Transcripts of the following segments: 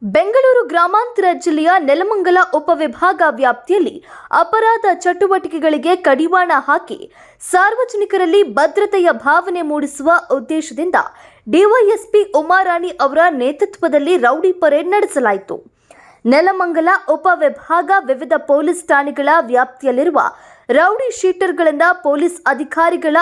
ಬೆಂಗಳೂರು ಗ್ರಾಮಾಂತರ ಜಿಲ್ಲೆಯ ನೆಲಮಂಗಲ ಉಪವಿಭಾಗ ವ್ಯಾಪ್ತಿಯಲ್ಲಿ ಅಪರಾಧ ಚಟುವಟಿಕೆಗಳಿಗೆ ಕಡಿವಾಣ ಹಾಕಿ ಸಾರ್ವಜನಿಕರಲ್ಲಿ ಭದ್ರತೆಯ ಭಾವನೆ ಮೂಡಿಸುವ ಉದ್ದೇಶದಿಂದ ಡಿವೈಎಸ್ಪಿ ಉಮಾರಾಣಿ ಅವರ ನೇತೃತ್ವದಲ್ಲಿ ರೌಡಿ ಪರೇಡ್ ನಡೆಸಲಾಯಿತು. ನೆಲಮಂಗಲ ಉಪವಿಭಾಗ ವಿವಿಧ ಪೊಲೀಸ್ ಠಾಣೆಗಳ ವ್ಯಾಪ್ತಿಯಲ್ಲಿರುವ ರೌಡಿ ಶೀಟರ್ಗಳನ್ನು ಪೊಲೀಸ್ ಅಧಿಕಾರಿಗಳ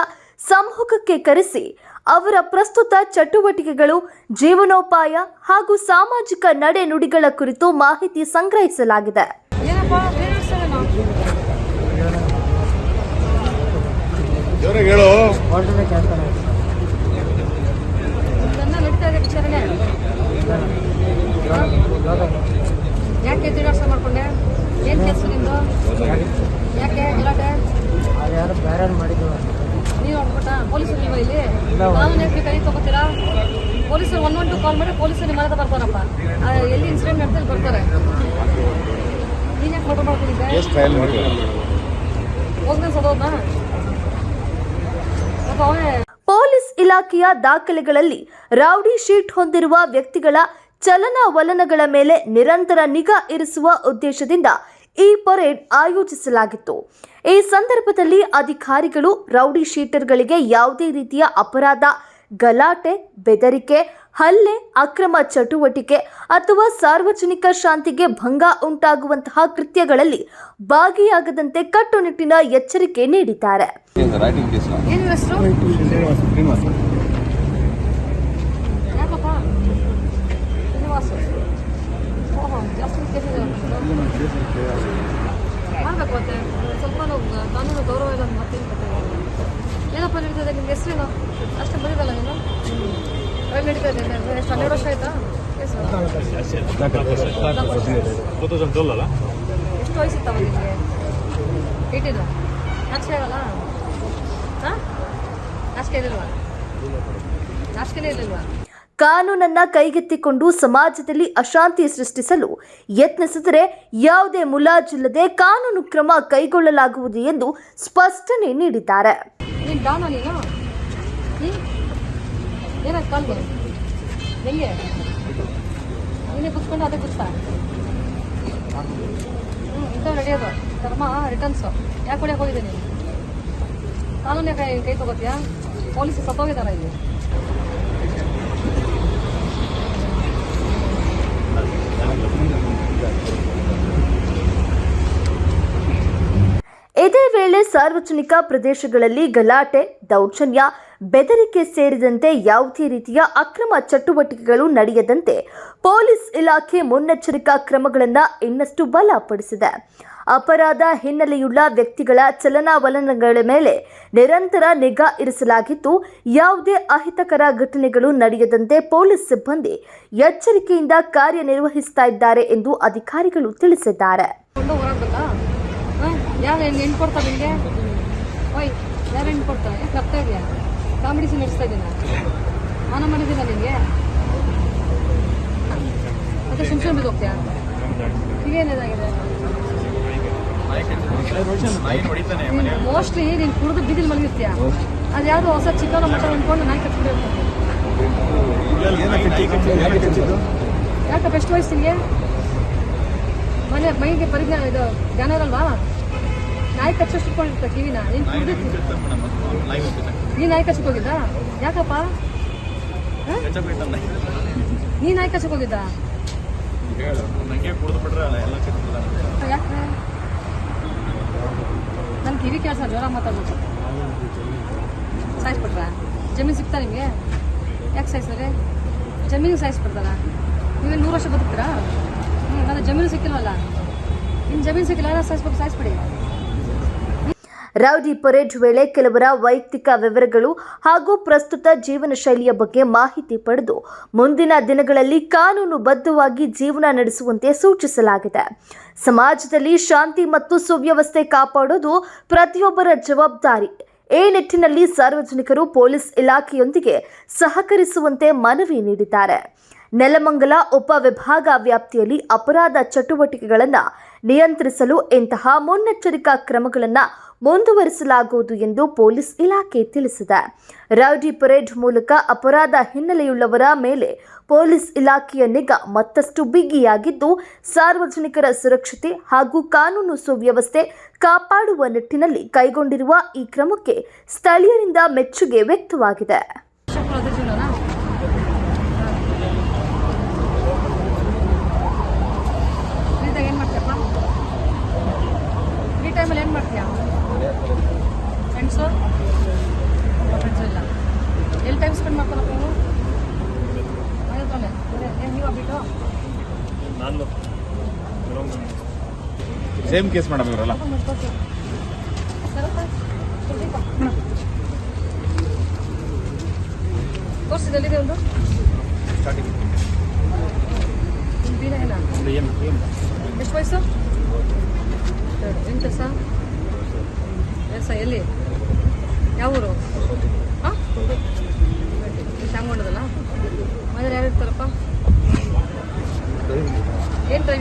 ಸಮ್ಮುಖಕ್ಕೆ ಕರೆಸಿ ಅವರ ಪ್ರಸ್ತುತ ಚಟುವಟಿಕೆಗಳು, ಜೀವನೋಪಾಯ ಹಾಗೂ ಸಾಮಾಜಿಕ ನಡೆನುಡಿಗಳ ಕುರಿತು ಮಾಹಿತಿ ಸಂಗ್ರಹಿಸಲಾಗಿದೆ. ಯಾಕೆ ತಿರುಗಾಟ ಮಾಡ್ಕೊಂಡೆ? ಏನು ಕೆಲಸ ನಿಂದು? ಯಾಕೆ ಗಲಾಟೆ? ಯಾರು ಬೇರೆ ಮಾಡಿದ್ರು ನೀವು ನೋಡ್ಬಿಟ್ಟ ಪೊಲೀಸರು ನಿಮ್ಮ ಇಲ್ಲಿ ನಾವು ಯಾಕೆ ಕೈ ತಗೋತೀರಾ? ಪೊಲೀಸರು 112 ಕಾಲ್ ಮಾಡಿ ಪೊಲೀಸರು ನಿಮ್ಮ ಮನೆಗೆ ಬರ್ತಾರಪ್ಪ. ಎಲ್ಲಿ ಇನ್ಸಿಡೆಂಟ್ ನಡೆದಲ್ಲಿ ಬರ್ತಾರೆ. ನೀನು ಯಾಕೆ ಫೋಟೋ ಮಾಡ್ಕೊಂಡಿದ್ದೆ? ಹೋಗ್ತಾನೆ ಸದೋದ್ನ ಅವನೇ. ಪೊಲೀಸ್ ಇಲಾಖೆಯ ದಾಖಲೆಗಳಲ್ಲಿ ರೌಡಿ ಶೀಟ್ ಹೊಂದಿರುವ ವ್ಯಕ್ತಿಗಳ ಚಲನವಲನಗಳ ಮೇಲೆ ನಿರಂತರ ನಿಗಾ ಇರಿಸುವ ಉದ್ದೇಶದಿಂದ ಈ ಪರೇಡ್ ಆಯೋಜಿಸಲಾಗಿತ್ತು. ಈ ಸಂದರ್ಭದಲ್ಲಿ ಅಧಿಕಾರಿಗಳು ರೌಡಿ ಶೀಟರ್ಗಳಿಗೆ ಯಾವುದೇ ರೀತಿಯ ಅಪರಾಧ, ಗಲಾಟೆ, ಬೆದರಿಕೆ, ಹಲ್ಲೆ, ಅಕ್ರಮ ಚಟುವಟಿಕೆ ಅಥವಾ ಸಾರ್ವಜನಿಕ ಶಾಂತಿಗೆ ಭಂಗ ಉಂಟಾಗುವಂತಹ ಕೃತ್ಯಗಳಲ್ಲಿ ಭಾಗಿಯಾಗದಂತೆ ಕಟ್ಟುನಿಟ್ಟಿನ ಎಚ್ಚರಿಕೆ ನೀಡಿದ್ದಾರೆ. ಮಾಡಬೇಕು ಮತ್ತೆ ಸ್ವಲ್ಪ ಕಾನೂನು ಗೌರವ ಇಲ್ಲ ಮತ್ತೇನು ಏನಪ್ಪ ನಡೀತದೆ? ನಿಮ್ಗೆ ಹೆಸರೇನು? ಅಷ್ಟು ಬರೀದಲ್ಲ ನೀನು ರೈಲ್ ನಡೀತಾ ಇದೆ. ಎಷ್ಟು 12 ವರ್ಷ ಆಯ್ತಾ? ಎಷ್ಟು ವಯಸ್ಸಿತ್ತವ ನಿಮಗೆ? 18. ನಾಚಿಕೆ ಆಗಲ್ಲ? ಹಾಂ, ನಾಚಿಕೆ ಇರಲಿಲ್ವಾ? ನಾಚಿಕೆನೇ ಇರಲಿಲ್ವಾ? ಕಾನೂನನ್ನ ಕೈಗೆತ್ತಿಕೊಂಡು ಸಮಾಜದಲ್ಲಿ ಅಶಾಂತಿ ಸೃಷ್ಟಿಸಲು ಯತ್ನಿಸಿದರೆ ಯಾವುದೇ ಮುಲಾಜಿಲ್ಲದೆ ಕಾನೂನು ಕ್ರಮ ಕೈಗೊಳ್ಳಲಾಗುವುದು ಎಂದು ಸ್ಪಷ್ಟನೆ ನೀಡಿದ್ದಾರೆ. ಹೆಂಗೆ ನೀನೇ ಕುತ್ಕೊಂಡು ಅದೇ ಗೊತ್ತಾ? ಇಂಥವು ನಡೆಯೋದು ಧರ್ಮ ರಿಟರ್ನ್ಸು. ಯಾಕೆ ಹೊಡ್ಯಕ್ಕೆ ಹೋಗಿದೆ ನೀನು? ಕಾನೂನು ಯಾಕೆ ಕೈ ತಗೋತೀಯಾ? ಪೊಲೀಸರು ಸತ್ತೋಗಿದಾರ ಇಲ್ಲಿ. ಇದೇ ವೇಳೆ ಸಾರ್ವಜನಿಕ ಪ್ರದೇಶಗಳಲ್ಲಿ ಗಲಾಟೆ, ದೌರ್ಜನ್ಯ, ಬೆದರಿಕೆ ಸೇರಿದಂತೆ ಯಾವುದೇ ರೀತಿಯ ಅಕ್ರಮ ಚಟುವಟಿಕೆಗಳು ನಡೆಯದಂತೆ ಪೊಲೀಸ್ ಇಲಾಖೆ ಮುನ್ನೆಚ್ಚರಿಕಾ ಕ್ರಮಗಳನ್ನು ಇನ್ನಷ್ಟು ಬಲಪಡಿಸಿದೆ. ಅಪರಾಧ ಹಿನ್ನೆಲೆಯುಳ್ಳ ವ್ಯಕ್ತಿಗಳ ಚಲನವಲನಗಳ ಮೇಲೆ ನಿರಂತರ ನಿಗಾ ಇರಿಸಲಾಗಿದ್ದು, ಯಾವುದೇ ಅಹಿತಕರ ಘಟನೆಗಳು ನಡೆಯದಂತೆ ಪೊಲೀಸ್ ಸಿಬ್ಬಂದಿ ಎಚ್ಚರಿಕೆಯಿಂದ ಕಾರ್ಯನಿರ್ವಹಿಸುತ್ತಾ ಇದ್ದಾರೆ ಎಂದು ಅಧಿಕಾರಿಗಳು ತಿಳಿಸಿದ್ದಾರೆ. ಯಾರು ಹೆಣ್ಣು ಕೊಡ್ತಾರೆ ನಿಮಗೆ? ಓಯ್, ಯಾರು ಹೆಣ್ಣು ಕೊಡ್ತಾರೆ? ಯಾಕೆ ಬರ್ತಾ ಇದೆಯಾ? ಕಾಮಿಡಿ ಸೀನ್ ನಡೆಸ್ತಾ ಇದ್ದೀನ? ಮಾನ ಮಾಡಿದ್ದೀನ ನಿಮಗೆ? ಮತ್ತೆ ಸುಮ್ಸನ್ ಬಿದ್ದು ಹೋಗ್ತೀಯಾ? ಈಗೇನಿದಾಗಿದೆ? ಮೋಸ್ಟ್ಲಿ ನೀನು ಕುಡಿದು ಬೀದಿಲಿ ಮಲಗಿರ್ತೀಯ. ಅದು ಯಾವುದೋ ಹೊಸ ಚಿಕನ್ ಮಟನ್ ಅಂದ್ಕೊಂಡು ನಾಯಿ ಕಟ್ಬಿಟ್ಟಿರ್ತೀನಿ. ಯಾಕಪ್ಪ ಎಷ್ಟು ವಯಸ್ಸು ನಿಮಗೆ? ಮೈಗೆ ಪರಿಜ್ಞಾನ ಇದು ಜ್ಞಾನ ಇರಲ್ವಾ? ನಾಯಿ ಕಚ್ಚೋಷ್ಟು ಇಟ್ಕೊಂಡಿರ್ತ ಕಿವಿನ. ನೀನು ಕುಡಿದಿತ್ತು, ನೀನು ನಾಯಿ ಕಚ್ಚಕ್ಕೆ ಹೋಗಿದ್ದ? ಯಾಕಪ್ಪ ನೀ ನಾಯಿ ಕಚ್ಚಕ್ಕೆ ಹೋಗಿದ್ದ? ಯಾಕೆ ನನ್ನ ಕಿವಿ ಕೆಲಸ ಜ್ವರ ಮಾತಾಡ್ಬೇಕು. ಸಾಯಿಸ್ಬಿಟ್ರ? ಜಮೀನು ಸಿಗ್ತಾ ನಿಮಗೆ? ಯಾಕೆ ಸಾಯಿಸ್ತಾರೆ? ಜಮೀನು ಸಾಯಿಸ್ಬಿಡ್ತಾರ? ನೀವೇ 100 ವರ್ಷ ಬದುಕ್ತೀರಾ? ನಾನು ಜಮೀನು ಸಿಕ್ಕಿಲ್ವಲ್ಲ. ಇನ್ನು ಜಮೀನು ಸಿಕ್ಕಿಲ್ಲ, ಸಾಯಿಸ್ಬೇಕು, ಸಾಯಿಸ್ಬಿಡಿ. ರೌಡಿ ಪರೇಡ್ ವೇಳೆ ಕೆಲವರ ವೈಯಕ್ತಿಕ ವಿವರಗಳು ಹಾಗೂ ಪ್ರಸ್ತುತ ಜೀವನ ಶೈಲಿಯ ಬಗ್ಗೆ ಮಾಹಿತಿ ಪಡೆದು ಮುಂದಿನ ದಿನಗಳಲ್ಲಿ ಕಾನೂನುಬದ್ಧವಾಗಿ ಜೀವನ ನಡೆಸುವಂತೆ ಸೂಚಿಸಲಾಗಿದೆ. ಸಮಾಜದಲ್ಲಿ ಶಾಂತಿ ಮತ್ತು ಸುವ್ಯವಸ್ಥೆ ಕಾಪಾಡುವುದು ಪ್ರತಿಯೊಬ್ಬರ ಜವಾಬ್ದಾರಿ. ಈ ನಿಟ್ಟಿನಲ್ಲಿ ಸಾರ್ವಜನಿಕರು ಪೊಲೀಸ್ ಇಲಾಖೆಯೊಂದಿಗೆ ಸಹಕರಿಸುವಂತೆ ಮನವಿ ನೀಡಿದ್ದಾರೆ. ನೆಲಮಂಗಲ ಉಪವಿಭಾಗ ವ್ಯಾಪ್ತಿಯಲ್ಲಿ ಅಪರಾಧ ಚಟುವಟಿಕೆಗಳನ್ನು ನಿಯಂತ್ರಿಸಲು ಇಂತಹ ಮುನ್ನೆಚ್ಚರಿಕಾ ಕ್ರಮಗಳನ್ನು ಮುಂದುವರಿಸಲಾಗುವುದು ಎಂದು ಪೊಲೀಸ್ ಇಲಾಖೆ ತಿಳಿಸಿದೆ. ರೌಡಿ ಪರೇಡ್ ಮೂಲಕ ಅಪರಾಧ ಹಿನ್ನೆಲೆಯುಳ್ಳವರ ಮೇಲೆ ಪೊಲೀಸ್ ಇಲಾಖೆಯ ನಿಗಾ ಮತ್ತಷ್ಟು ಬಿಗಿಯಾಗಿದ್ದು ಸಾರ್ವಜನಿಕರ ಸುರಕ್ಷತೆ ಹಾಗೂ ಕಾನೂನು ಸುವ್ಯವಸ್ಥೆ ಕಾಪಾಡುವ ನಿಟ್ಟಿನಲ್ಲಿ ಕೈಗೊಂಡಿರುವ ಈ ಕ್ರಮಕ್ಕೆ ಸ್ಥಳೀಯರಿಂದ ಮೆಚ್ಚುಗೆ ವ್ಯಕ್ತವಾಗಿದೆ. ಏನು ಮಾಡ್ತೀಯಪ್ಪ? ಈ ಟೈಮಲ್ಲಿ ಏನು ಮಾಡ್ತೀಯಾ? ಫ್ರೆಂಡ್ಸು ಇಲ್ಲ. ಎಲ್ಲಿ ಟೈಮ್ ಸ್ಪೆಂಡ್ ಮಾಡ್ತಾರಪ್ಪ ನೀವು? ಏನು ನೀವು ಬಿಟ್ಟು ನಾನು ಸೇಮ್ ಕೇಸ್ ಮೇಡಮ್ ಇವರಲ್ಲ. ಕೋರ್ಸ್ ಎಲ್ಲಿದೆ ಒಂದು ಸ್ಟಾರ್ಟಿಂಗ್ ದಿನ ಇಲ್ಲ. ಎಷ್ಟು ವಯಸ್ಸು? ಏನು ಕೆಲಸ? ವ್ಯವಸಾಯ ಎಲ್ಲಿ? ಯಾವ ಊರು? ಹಾಂ, ಚಾಮಗೊಂಡದಲ್ಲ. ಮನೇಲಿ ಯಾರು ಇರ್ತಾರಪ್ಪ? ಏನು ಡ್ರೈವಿಂಗ್?